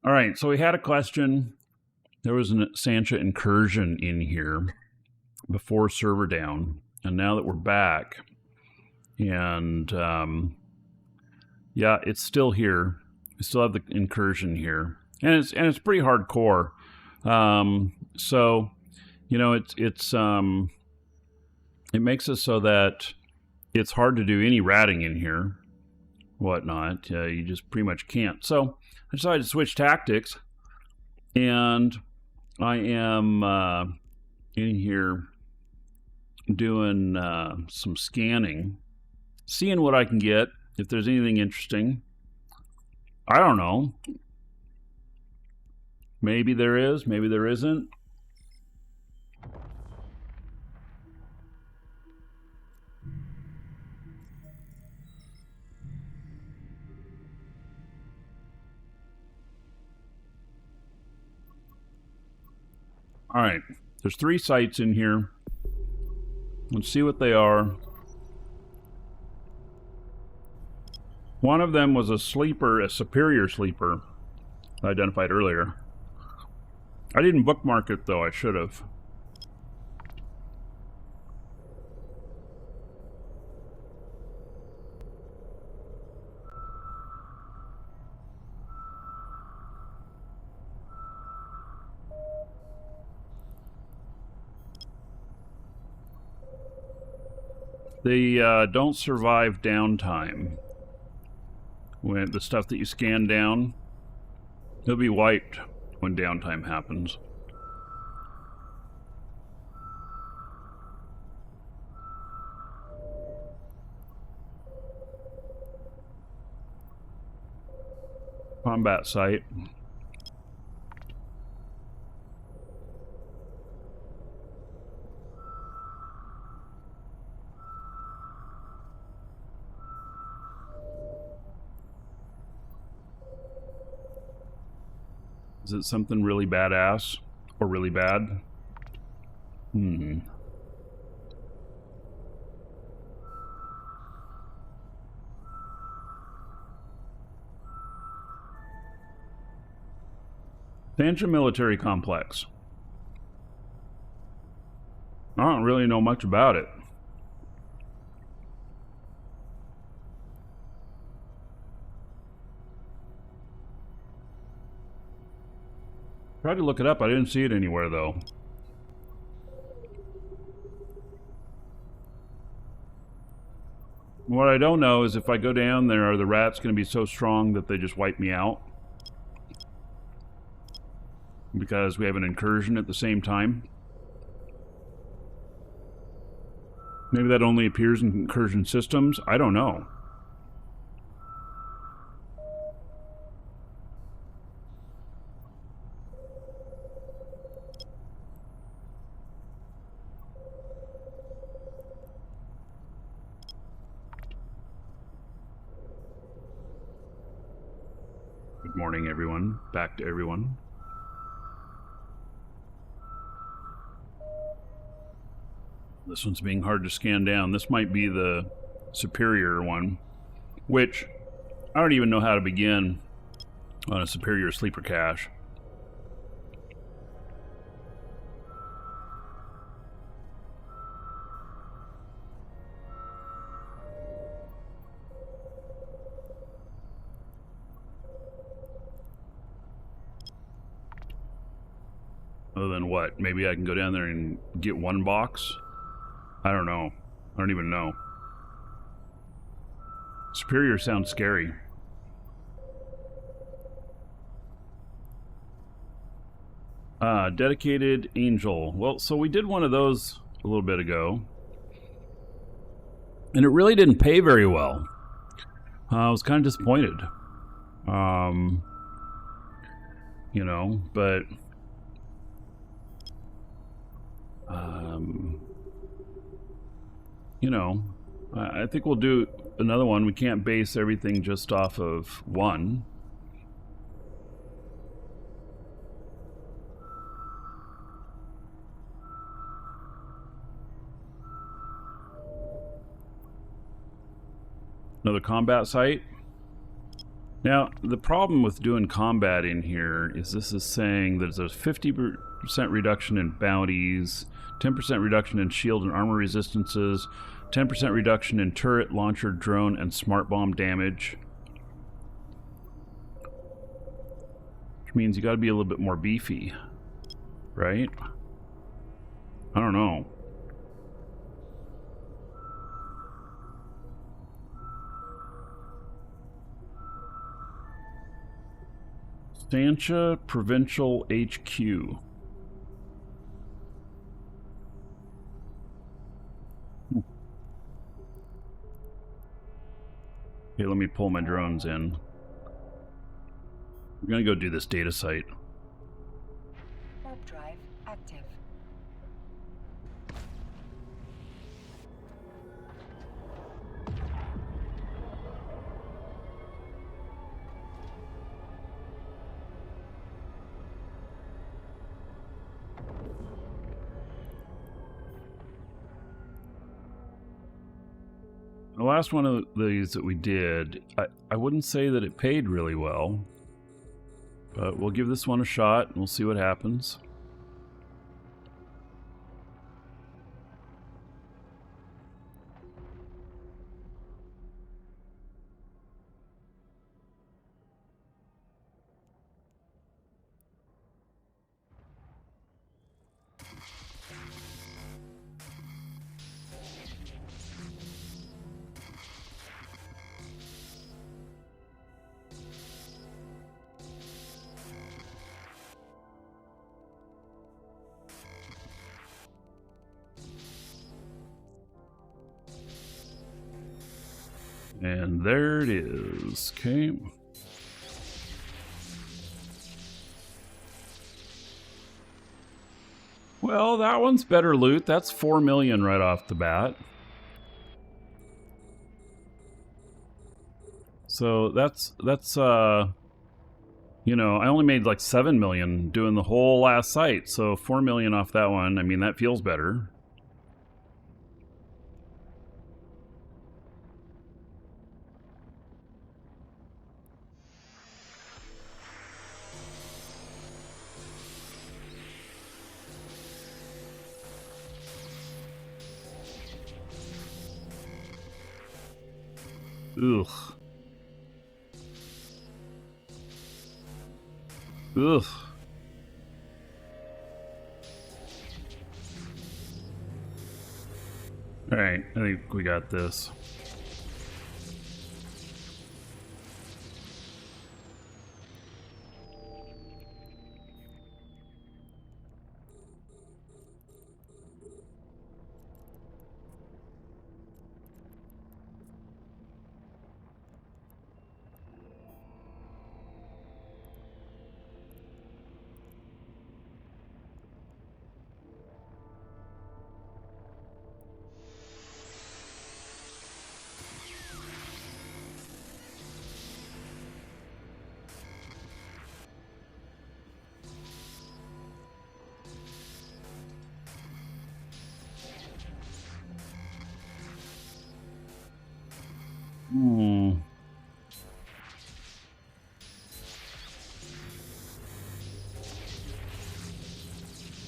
All right, so we had a question. There was a Sancha Incursion in here before server down, and now that we're back, and yeah, it's still here. We still have the Incursion here, and it's pretty hardcore. So, you know, it makes it so that it's hard to do any ratting in here, whatnot. You just pretty much can't. So I decided to switch tactics, and I am in here doing some scanning, seeing what I can get, if there's anything interesting. I don't know. Maybe there is, maybe there isn't. All right, there's 3 sites in here. Let's see what they are. One of them was a sleeper, a superior sleeper, identified earlier. I didn't bookmark it though, I should have. They don't survive downtime. When the stuff that you scan down, they'll be wiped when downtime happens. Combat site. Is it something really badass or really bad? Sancha Military Complex. I don't really know much about it. Tried to look it up, I didn't see it anywhere though. What I don't know is if I go down there, are the rats going to be so strong that they just wipe me out? Because we have an incursion at the same time. Maybe that only appears in incursion systems? I don't know. Good morning, everyone. Back to everyone. This one's being hard to scan down. This might be the superior one, which I don't even know how to begin on a superior sleeper cache. Other than what? Maybe I can go down there and get one box? I don't know. I don't even know. Superior sounds scary. Dedicated Angel. Well, so we did one of those a little bit ago. And it really didn't pay very well. I was kind of disappointed. You know, but... you know, I think we'll do another one. We can't base everything just off of one. Another combat site. Now, the problem with doing combat in here is this is saying that there's a 50% reduction in bounties, 10% reduction in shield and armor resistances, 10% reduction in turret, launcher, drone, and smart bomb damage. Which means you gotta be a little bit more beefy, right? I don't know. Stancha Provincial HQ. Okay, let me pull my drones in. I'm gonna go do this data site. Warp drive active. The last one of these that we did, I wouldn't say that it paid really well, but we'll give this one a shot and we'll see what happens. And there it is. Okay. Well, that one's better loot. That's 4 million right off the bat. So that's you know, I only made like 7 million doing the whole last site. So 4 million off that one. I mean, that feels better. Ugh. Ugh. Alright, I think we got this.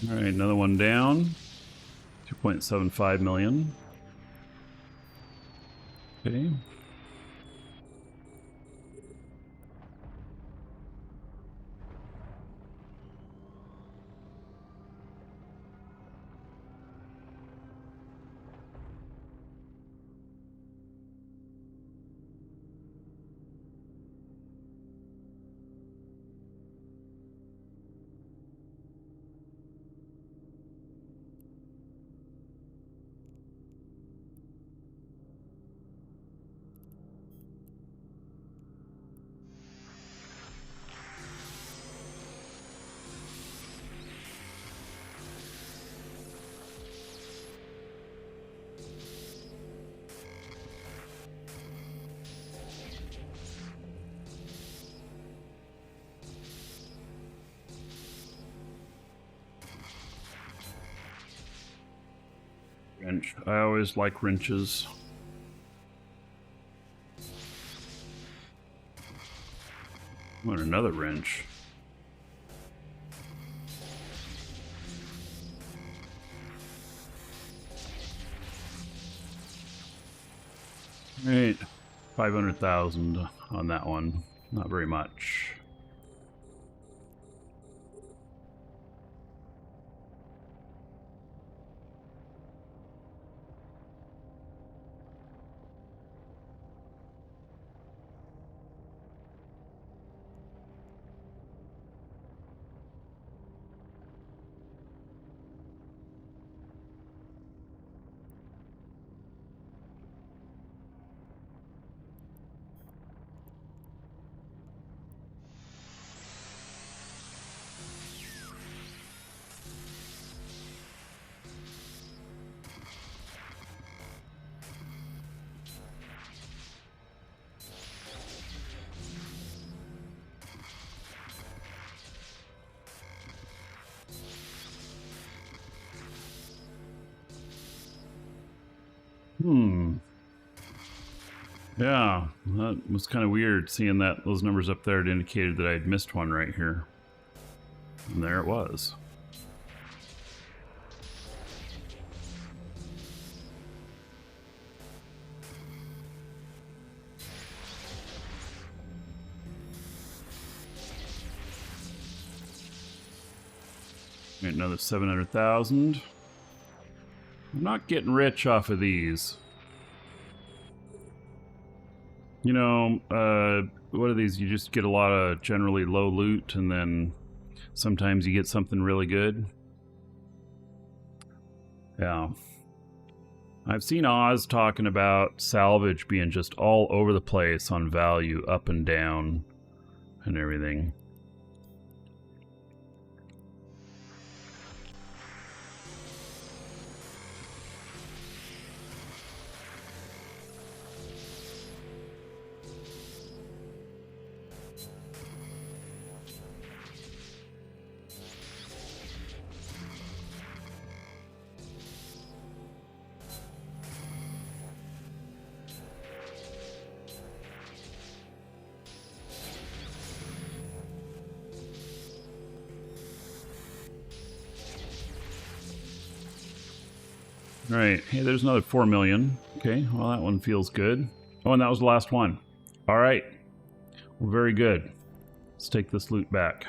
All right, another one down. 2.75 million. Okay. Wrench. I always like wrenches. I want another wrench. Right, 500,000 on that one. Not very much. Yeah, that was kind of weird seeing that those numbers up there. It indicated that I'd missed one right here. And there it was. Right, another 700,000. I'm not getting rich off of these. You know, what are these? You just get a lot of generally low loot, and then sometimes you get something really good. Yeah. I've seen Oz talking about salvage being just all over the place on value, up and down, and everything. Right. Hey, there's another 4 million. Okay, well, that one feels good. Oh, and that was the last one. All right. Well, very good. Let's take this loot back.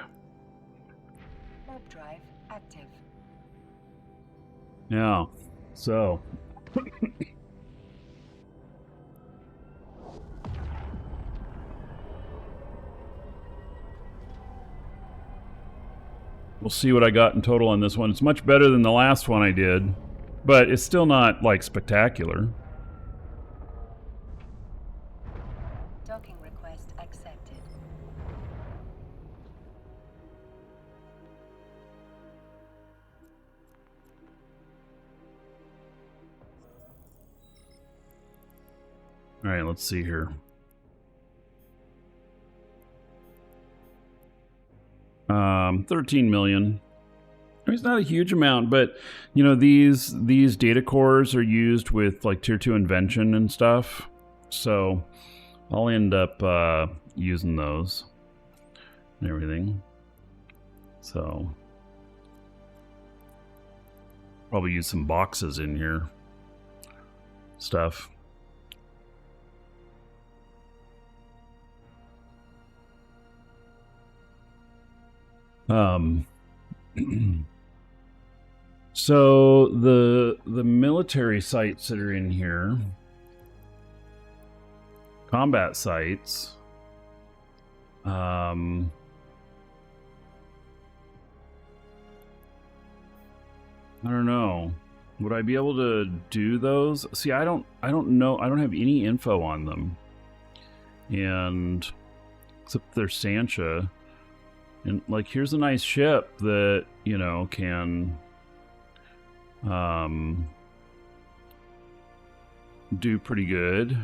Warp drive active. Yeah. So. We'll see what I got in total on this one. It's much better than the last one I did. But it's still not, like, spectacular. Docking request accepted. All right, let's see here. 13 million. It's not a huge amount, but you know, these data cores are used with like tier 2 invention and stuff, so I'll end up using those and everything. So probably use some boxes in here stuff. So the military sites that are in here, combat sites, I don't know. Would I be able to do those? See, I don't know. I don't have any info on them, and except they're Sancha, and like here's a nice ship that you know can. Do pretty good.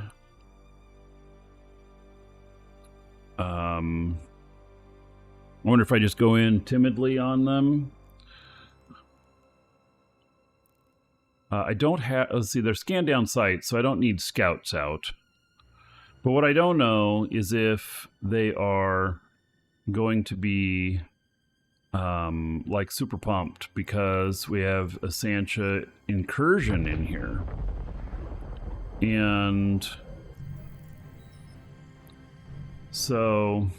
I wonder if I just go in timidly on them. I don't have. Let's see, they're scanned down sites, so I don't need scouts out. But what I don't know is if they are going to be like super pumped because we have a Sancha Incursion in here. And so,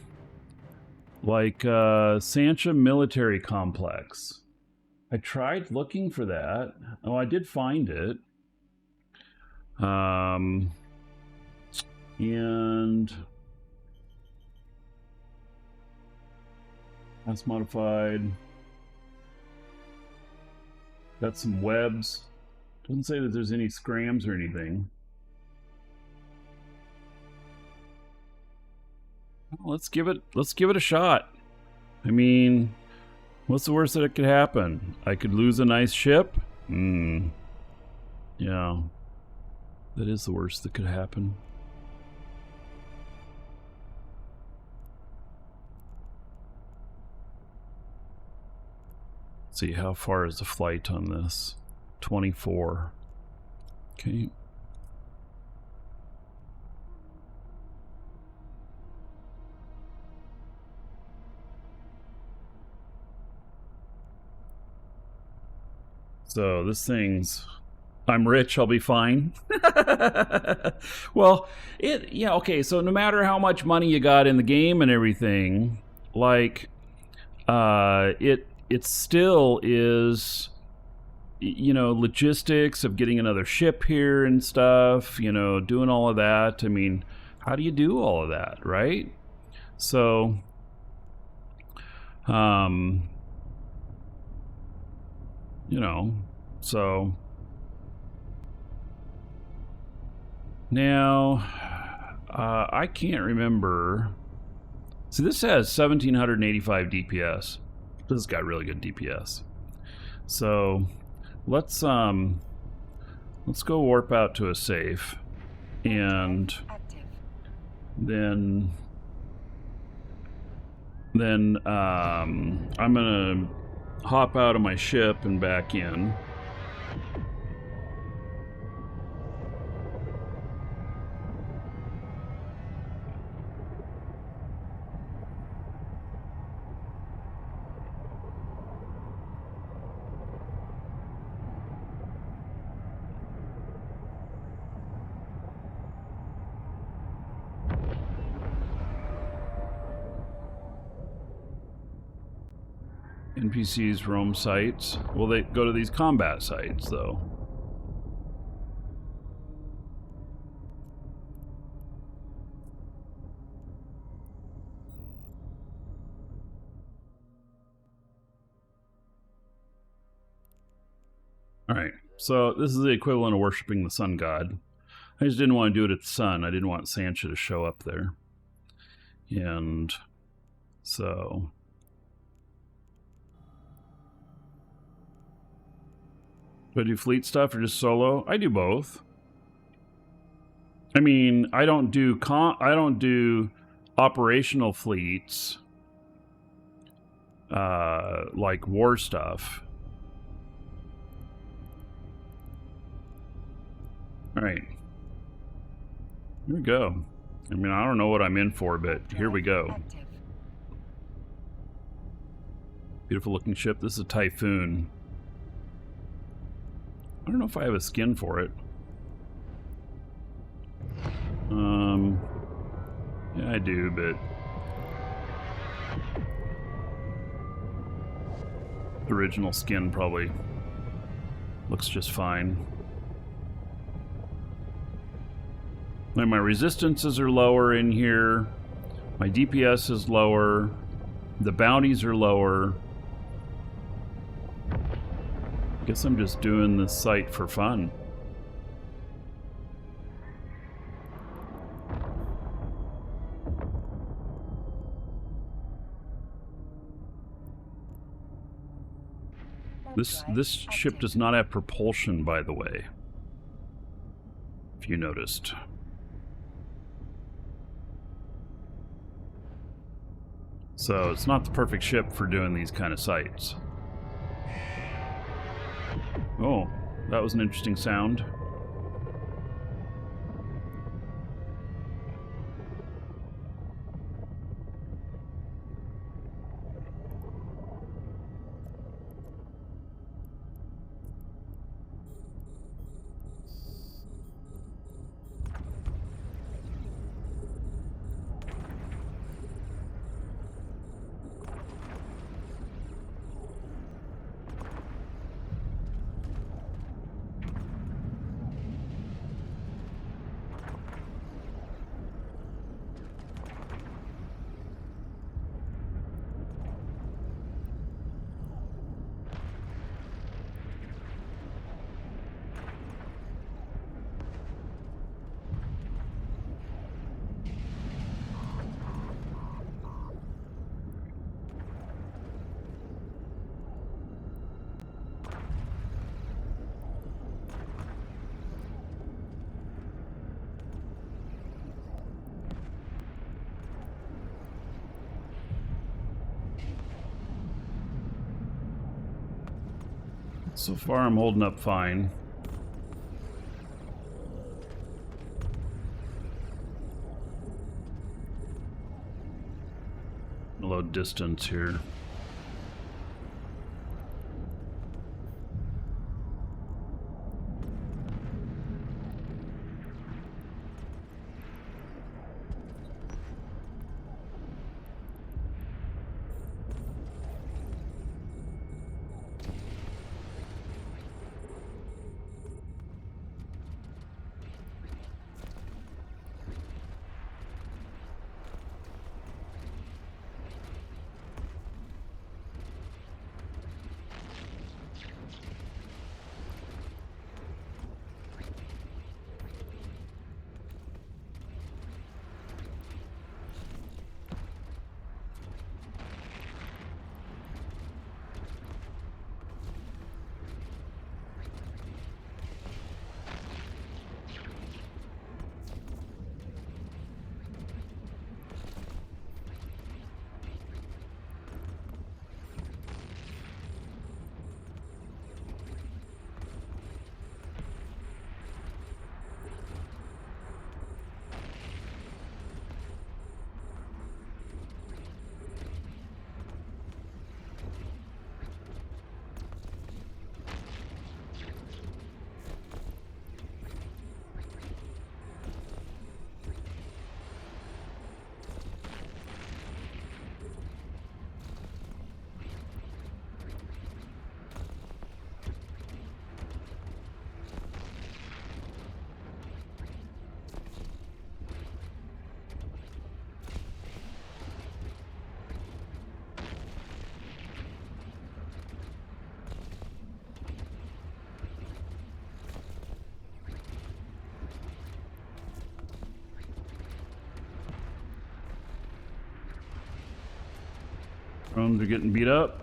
like, Sancha Military Complex. I tried looking for that. Oh, I did find it. And that's modified. Got some webs. Doesn't say that there's any scrams or anything. Well, let's give it a shot. I mean, what's the worst that could happen? I could lose a nice ship? Yeah. That is the worst that could happen. Let's see, how far is the flight on this? 24. Okay. So this thing's, I'm rich, I'll be fine. Well, yeah, okay, so no matter how much money you got in the game and everything, like, it still is, you know, logistics of getting another ship here and stuff, you know, doing all of that. I mean, how do you do all of that, right? So, you know, so now I can't remember. See, this has 1785 DPS. This has got really good DPS. So let's go warp out to a safe, and then I'm gonna hop out of my ship and back in. NPCs roam sites. Well, they go to these combat sites, though. Alright, so this is the equivalent of worshipping the sun god. I just didn't want to do it at the sun. I didn't want Sancha to show up there. And so... do I do fleet stuff or just solo? I do both. I mean, I don't do operational fleets like war stuff. All right. Here we go. I mean, I don't know what I'm in for, but here we go. Beautiful looking ship. This is a Typhoon. I don't know if I have a skin for it. Yeah, I do, but the original skin probably looks just fine. Now my resistances are lower in here. My DPS is lower. The bounties are lower. Guess I'm just doing this site for fun. This ship does not have propulsion, by the way, if you noticed. So it's not the perfect ship for doing these kind of sites. Oh, that was an interesting sound. So far, I'm holding up fine. Low distance here. Drones are getting beat up.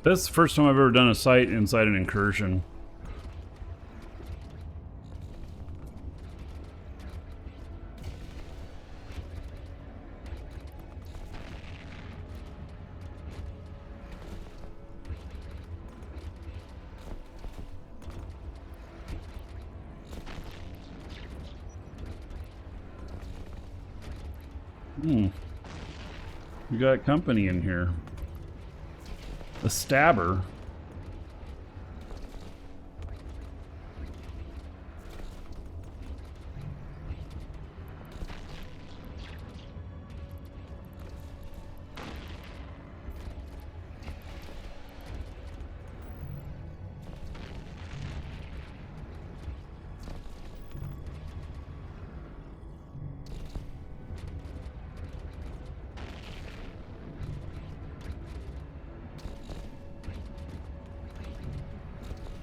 That's the first time I've ever done a sight inside an incursion. We got company in here. A stabber.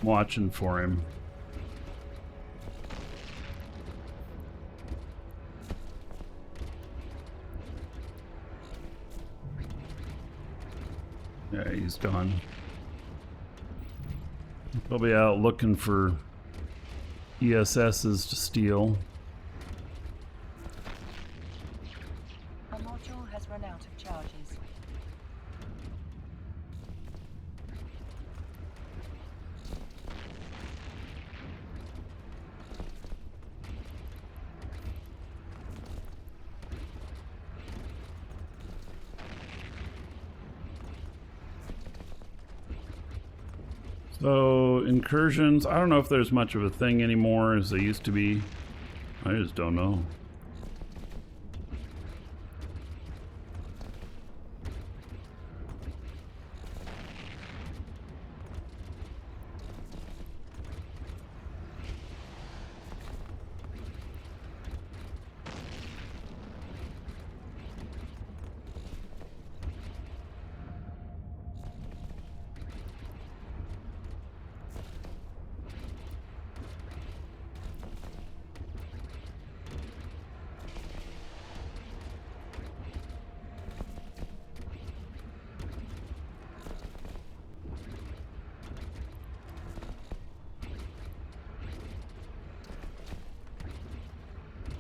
Watching for him. Yeah, he's gone. Probably out looking for ESSs to steal. A module has run out of charges. So, incursions, I don't know if there's much of a thing anymore as they used to be. I just don't know.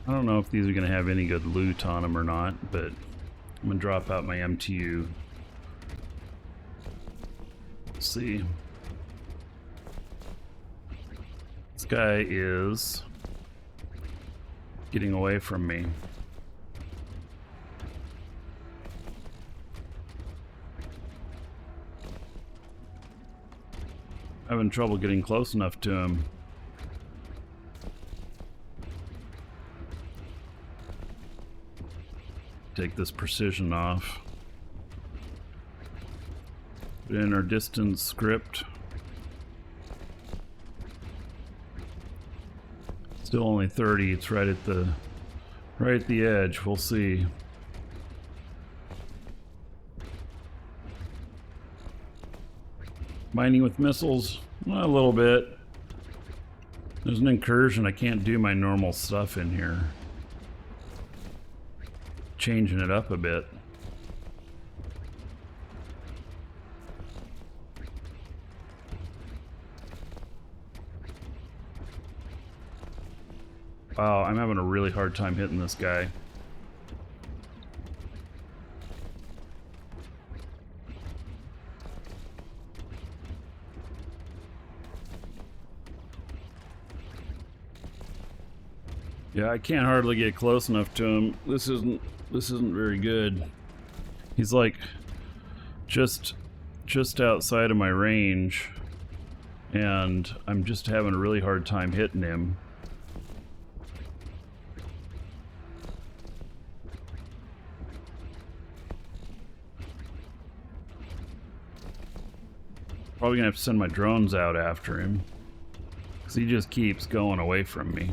I don't know if these are going to have any good loot on them or not, but I'm going to drop out my MTU. Let's see. This guy is getting away from me. Having trouble getting close enough to him. Take this precision off. Put in our distance script. Still only 30. It's right at the edge. We'll see. Mining with missiles, a little bit. There's an incursion. I can't do my normal stuff in here. Changing it up a bit. Wow, I'm having a really hard time hitting this guy. Yeah, I can't hardly get close enough to him. This isn't very good. He's like just outside of my range, and I'm just having a really hard time hitting him. Probably gonna have to send my drones out after him, because he just keeps going away from me.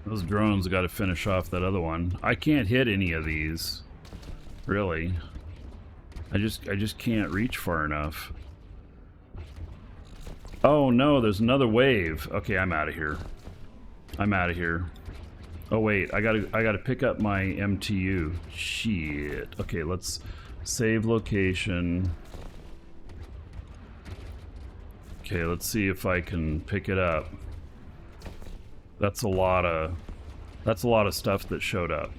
Those drones got to finish off that other one. I can't hit any of these, really. I just can't reach far enough. Oh no, there's another wave. Okay, I'm out of here. I'm out of here. Oh wait, I gotta pick up my MTU. Shit. Okay, let's save location. Okay, let's see if I can pick it up. That's a lot of stuff that showed up.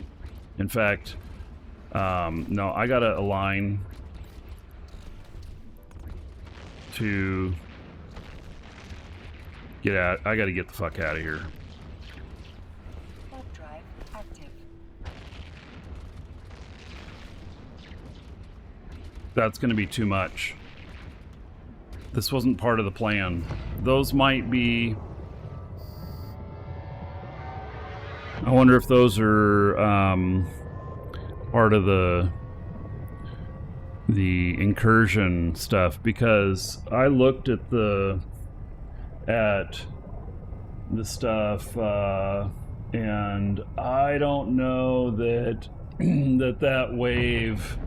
In fact, no, I gotta align to get out. I gotta get the fuck out of here. Warp drive active. That's gonna be too much. This wasn't part of the plan. Those might be... I wonder if those are part of the incursion stuff, because I looked at the stuff and I don't know that that wave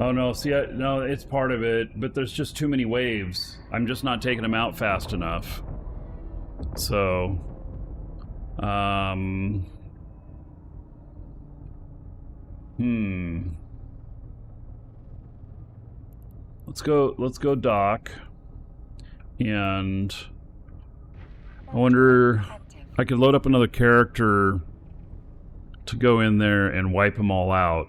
Oh no, see, no, it's part of it, but there's just too many waves. I'm just not taking them out fast enough. So, Let's go dock. And I wonder, I could load up another character to go in there and wipe them all out.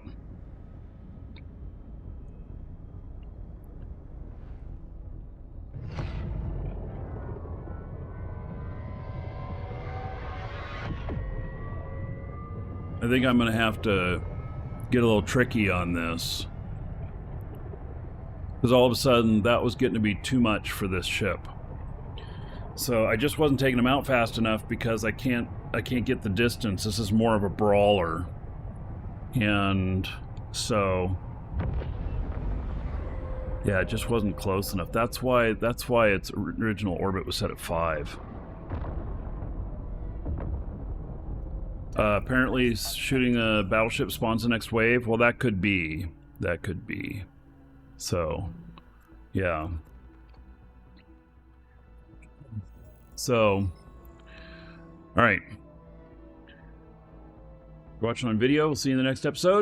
I think I'm going to have to get a little tricky on this. Because all of a sudden, that was getting to be too much for this ship. So I just wasn't taking them out fast enough because I can't get the distance. This is more of a brawler. And so yeah, it just wasn't close enough. That's why its original orbit was set at 5. Apparently shooting a battleship spawns the next wave. Well, that could be. That could be. So, yeah. So, all right. Watching on video. We'll see you in the next episode.